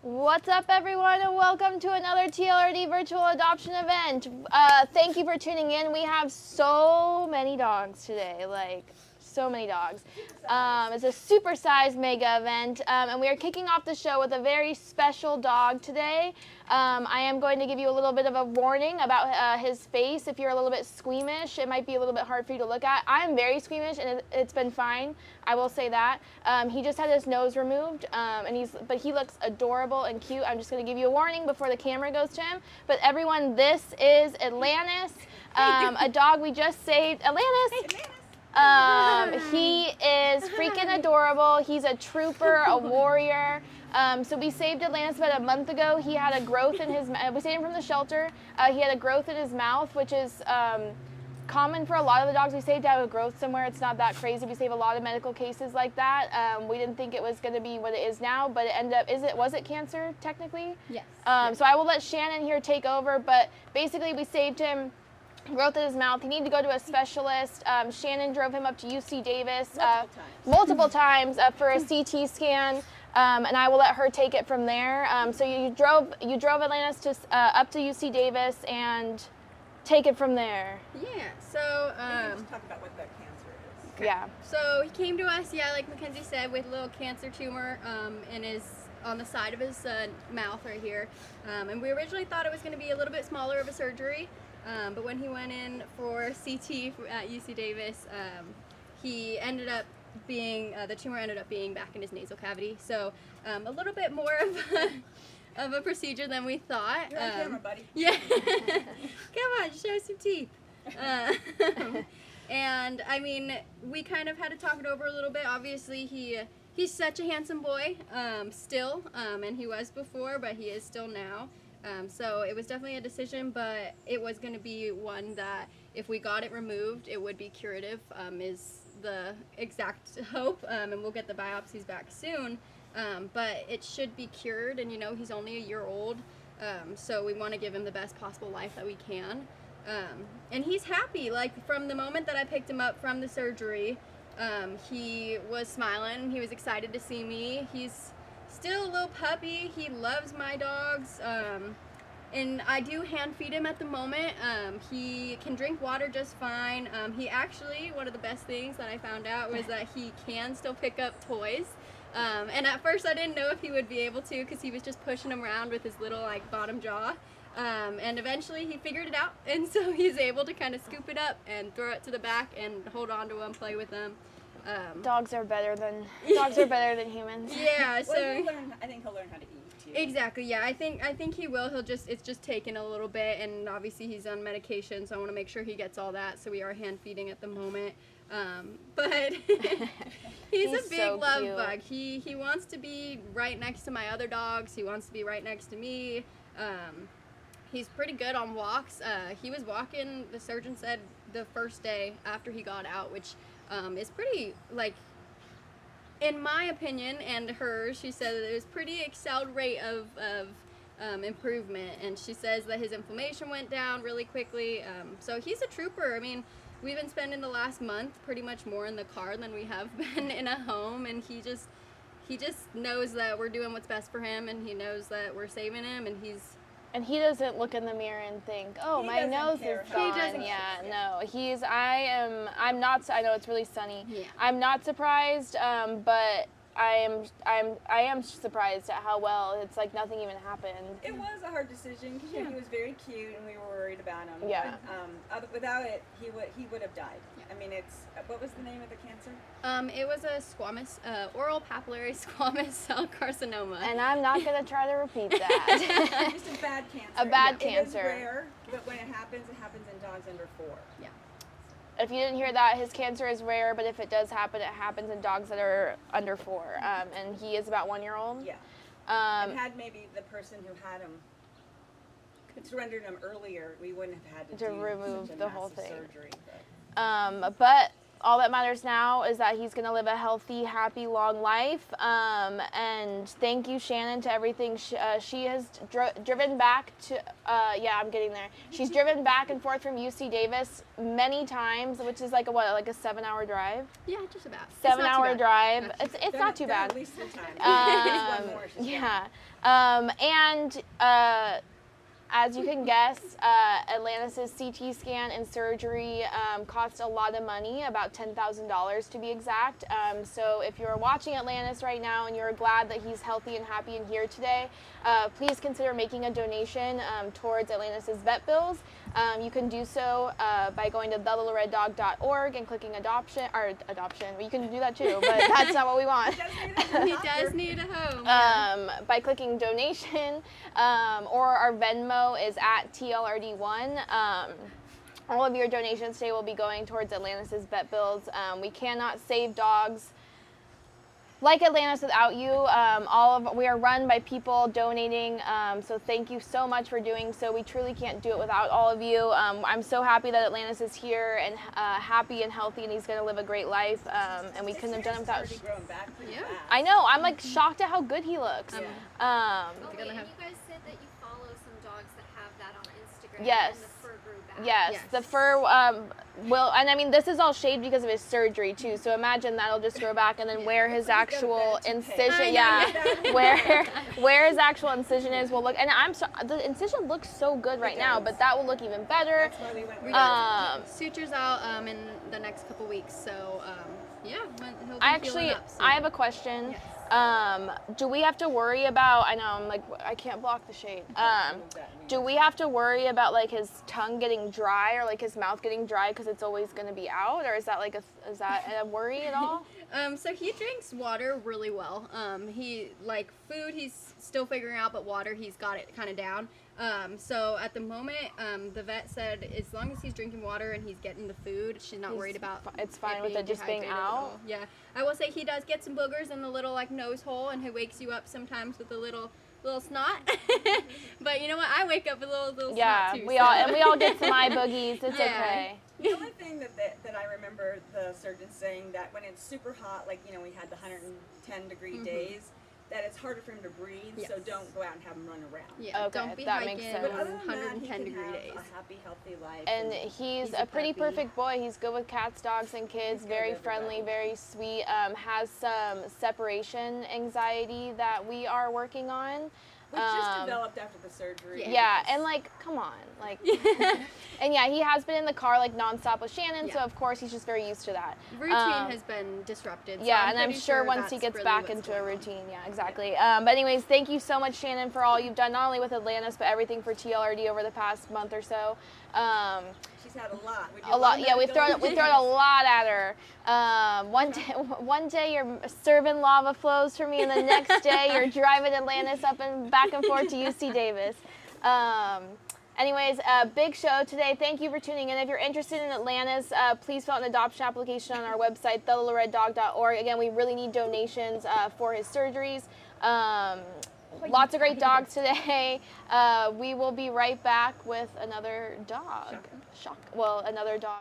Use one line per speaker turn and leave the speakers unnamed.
What's up, everyone, and welcome to another TLRD virtual adoption event. Thank you for tuning in. We have so many dogs today, so many dogs. It's a super-sized mega event, and we are kicking off the show with a very special dog today. I am going to give you a little bit of a warning about his face. If you're a little bit squeamish, it might be a little bit hard for you to look at. I'm very squeamish, and it's been fine. I will say that. He just had his nose removed, but he looks adorable and cute. I'm just going to give you a warning before the camera goes to him. But everyone, this is Atlantis, a dog we just saved. Atlantis! He is freaking adorable. He's a trooper, a warrior. So we saved Atlantis about a month ago. He had a growth in his we saved him from the shelter. He had a growth in his mouth, which is common for a lot of the dogs we saved to have a growth somewhere. It's not that crazy. We save a lot of medical cases like that. We didn't think it was going to be what it is now, but it ended up, was it cancer technically?
Yes.
So I will let Shannon here take over, but basically we saved him. Growth in his mouth. He needed to go to a specialist. Shannon drove him up to UC Davis multiple times for a CT scan, and I will let her take it from there. So you drove Atlantis to up to UC Davis and take it from there.
Yeah. So
let's talk about what the cancer is.
Okay. Yeah.
So he came to us, like Mackenzie said, with a little cancer tumor on the side of his mouth right here, and we originally thought it was going to be a little bit smaller of a surgery. But when he went in for CT at UC Davis, he ended up being, the tumor ended up being back in his nasal cavity. So a little bit more of a procedure than we thought.
You're on camera, buddy.
Yeah. Come on, show some teeth. And I mean, we kind of had to talk it over a little bit. Obviously, he's such a handsome boy still, and he was before, but he is still now. So it was definitely a decision, but it was going to be one that if we got it removed, it would be curative, is the exact hope, and we'll get the biopsies back soon. But it should be cured, and he's only a year old, so we want to give him the best possible life that we can. And he's happy. Like, from the moment that I picked him up from the surgery, he was smiling. He was excited to see me. He's still a little puppy. He loves my dogs, and I do hand feed him at the moment. He can drink water just fine. He actually, one of the best things that I found out was that he can still pick up toys. And at first I didn't know if he would be able to, because he was just pushing them around with his little bottom jaw. And eventually he figured it out, and so he's able to kind of scoop it up and throw it to the back and hold on to them, play with them.
Dogs are better than humans.
Yeah, so
I think he'll learn how to eat too.
Exactly. Yeah, I think he will. It's just taken a little bit, and obviously he's on medication, so I want to make sure he gets all that. So we are hand feeding at the moment. But he's a big
so
love
cute.
bug. He wants to be right next to my other dogs. He wants to be right next to me. He's pretty good on walks. He was walking, the surgeon said, the first day after he got out, which is pretty, in my opinion and hers, she said that it was pretty excelled rate of improvement, and she says that his inflammation went down really quickly. So he's a trooper. I mean, we've been spending the last month pretty much more in the car than we have been in a home, and he just knows that we're doing what's best for him, and he knows that we're saving him, and
he doesn't look in the mirror and think, "Oh, my nose is gone."
He doesn't.
Yeah, no. I'm not. I know it's really sunny.
Yeah.
I'm not surprised, but I am surprised at how well it's like nothing even happened.
It was a hard decision because he was very cute and we were worried about him.
Yeah.
But, without it, he would have died. I mean, what was the name of the cancer?
It was a squamous, oral papillary squamous cell carcinoma.
And I'm not gonna try to repeat that.
Just a bad cancer.
A bad
It is
cancer.
rare, but when it happens in dogs under 4.
Yeah.
If you didn't hear that, his cancer is rare, but if it does happen, it happens in dogs that are under 4. And he is about 1 year old.
Yeah. And had maybe the person who had him surrendered him earlier, we wouldn't have had to do
remove
such a
the whole
massive
thing.
surgery.
But all that matters now is that he's going to live a healthy, happy, long life. And thank you, Shannon, to everything. She has driven back to, yeah, I'm getting there. She's driven back and forth from UC Davis many times, which is like a 7-hour drive?
Yeah, just about.
7-hour drive. It's not too bad.
At least 3 times. One more, she's
Yeah. As you can guess, Atlantis' CT scan and surgery cost a lot of money, about $10,000 to be exact. So if you're watching Atlantis right now and you're glad that he's healthy and happy and here today, please consider making a donation towards Atlantis' vet bills. You can do so by going to thelittlereddog.org and clicking adoption. You can do that too, but that's not what we want.
He does need a home.
By clicking donation, or our Venmo is at TLRD1. All of your donations today will be going towards Atlantis' vet bills. We cannot save dogs like Atlantis without you. We are run by people donating, so thank you so much for doing so. We truly can't do it without all of you. I'm so happy that Atlantis is here and happy and healthy, and he's going to live a great life, and we couldn't have done it without.
Yeah.
I know. I'm like shocked at how good he looks.
And you guys said that you follow some dogs that have that on Instagram.
Yes.
And the fur grew back.
Yes, the fur and I mean this is all shaved because of his surgery too. So imagine that'll just grow back, and then where his actual incision, where his actual incision is will look. And the incision looks so good right now, but that will look even better.
That's why we went with
Sutures out in the next couple weeks, so yeah, he'll be healing up soon.
I have a question.
Yes.
Do we have to worry about? I know I'm like I can't block the shade. Do we have to worry about like his tongue getting dry or like his mouth getting dry because it's always going to be out, or is that a worry at all?
So he drinks water really well. He like food he's still figuring out, but water he's got it kind of down. So at the moment, the vet said as long as he's drinking water and he's getting the food, she's not worried about.
It's fine with it just being out.
Yeah, I will say he does get some boogers in the little like nose hole, and he wakes you up sometimes with a little snot. But you know what? I wake up with a little snot too.
We all get some eye boogies. It's okay.
The only thing that I remember the surgeon saying that when it's super hot, like we had the 110 degree days, that it's harder for him to breathe.
Yes.
So don't go out and have him run around.
Yeah,
Okay,
don't be
that
hiking
makes sense.
But other than
110
that, he
degree
can have
days.
a happy, healthy life.
And he's a pretty
puppy.
perfect boy. He's good with cats, dogs, and kids.
He's good
Very
with
friendly,
everybody.
very sweet. Has some separation anxiety that we are working on.
Which just developed after the surgery.
Yeah, and like, come on, like, and yeah, he has been in the car like nonstop with Shannon, so of course he's just very used to that.
Routine has been disrupted. So
Yeah,
I'm
and I'm
pretty
sure once he
that's
gets
really
back
what's
into a
going on.
routine, yeah, exactly. But anyways, thank you so much, Shannon, for all you've done, not only with Atlantis, but everything for TLRD over the past month or so.
She's had a lot.
A lot, yeah. We've thrown a lot at her. One day you're serving lava flows for me, and the next day you're driving Atlantis up and back and forth to UC Davis. Anyways, big show today. Thank you for tuning in. If you're interested in Atlantis, please fill out an adoption application on our website, thelittlereddog.org. Again, we really need donations for his surgeries. Lots of great dogs today. We will be right back with another dog. Well, another dog.